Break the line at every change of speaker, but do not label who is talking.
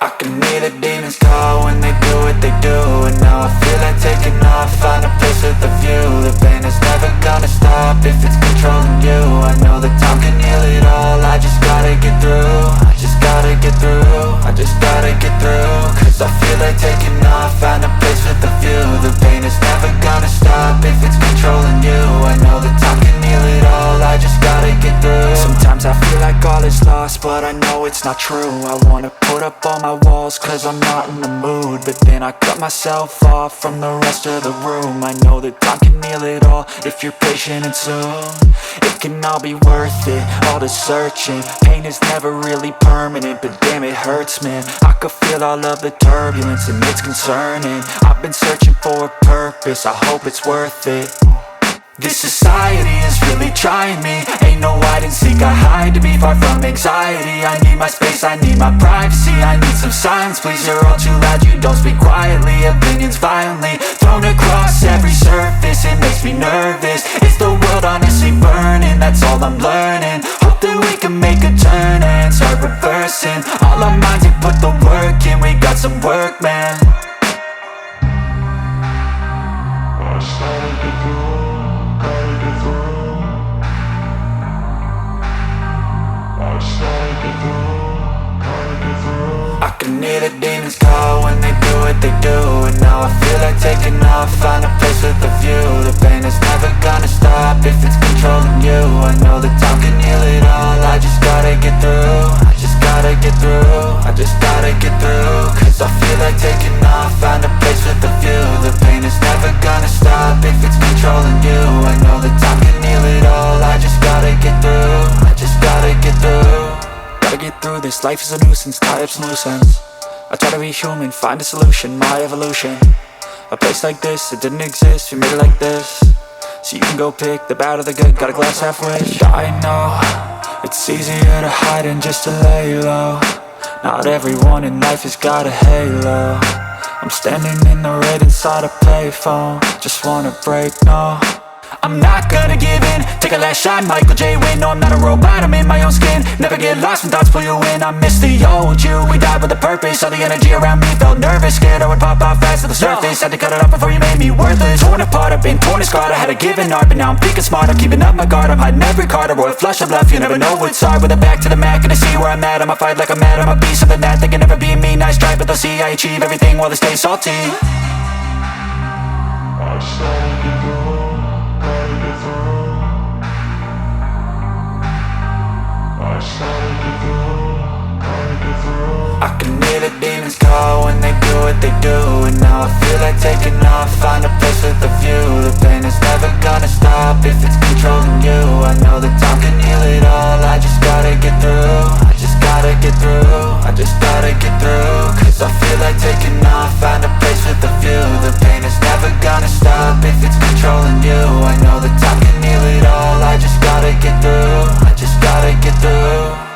I can hear the demons call when they do what they do. And now I feel like taking off, find a place with a view. The pain is never gonna stop if it's controlling you. I know that time can heal it all, I just gotta get through. I just gotta get through, I just gotta get through. Cause I feel like taking off, find a place with a view. The pain is never gonna stop if it's controlling you. I know that time can heal it all, I just gotta get through. Sometimes I feel like all is lost, but I know it's not true. I wanna put up all my walls cause I'm not in the mood, but then I cut myself off from the rest of the room. I know that time can heal it all if you're patient and soon. It can all be worth it, all the searching. Pain is never really permanent, but damn it hurts, man. I could feel all of the turbulence and it's concerning. I've been searching for a purpose, I hope it's worth it. This society is really trying me. Ain't no hide and seek, I hide to be far from anxiety. I need my space, I need my privacy. I need some silence, please, you're all too loud. You don't speak quietly, opinions violently thrown across every surface. It makes me nervous, it's the world honestly burning. That's all I'm learning, hope that we can make a turn and start reversing. All our minds, we put the work in, we got some work, man. I started to go. I can hear the demons call when they do what they do. And now I feel like taking off, find a place with a view. The pain is never gonna stop if it's controlling you. I know that time can heal it all, I just gotta get through. I just gotta get through, I just gotta get through. Cause I feel like taking off, find a place with a view. The pain is never gonna stop if it's controlling you. I know that time can heal it all, I just gotta get through. I just gotta get through. Gotta get through this, life is a nuisance, tie up some loose ends. I try to be human, find a solution, my evolution. A place like this, it didn't exist, we made it like this. So you can go pick the bad or the good, got a glass halfway. I know, it's easier to hide than just to lay low. Not everyone in life has got a halo. I'm standing in the red inside a payphone, just wanna break, no. I'm not gonna give in, take a last shot, Michael J. Win. No, I'm not a robot, I'm in my own skin. Never get lost when thoughts pull you in. I miss the old you, we died with a purpose. All the energy around me felt nervous, scared I would pop off fast to the surface. Had to cut it off before you made me worthless. Torn apart, I've been torn and scarred. I had a given art, but now I'm thinking smart. I'm keeping up my guard, I'm hiding every card. A royal flush of love, you never know what's hard. With a back to the mat, gonna see where I'm at. I'ma fight like I'm mad, I'ma be something that they can never be me. Nice try, but they'll see I achieve everything while they stay salty. I started to go, gotta get through. I started to go, gotta get through. I can hear the demons call when they do what they do. And now I feel like taking off, find a place with a view. The pain is never gonna stop if it's controlling you. I know that time can heal it all, I just gotta get through. I just gotta get through, I just gotta get through. Cause I feel like taking off, find a place with a view. The pain is never gonna stop if it's controlling you. I know that time can heal it all, I just gotta get through. I just gotta get through.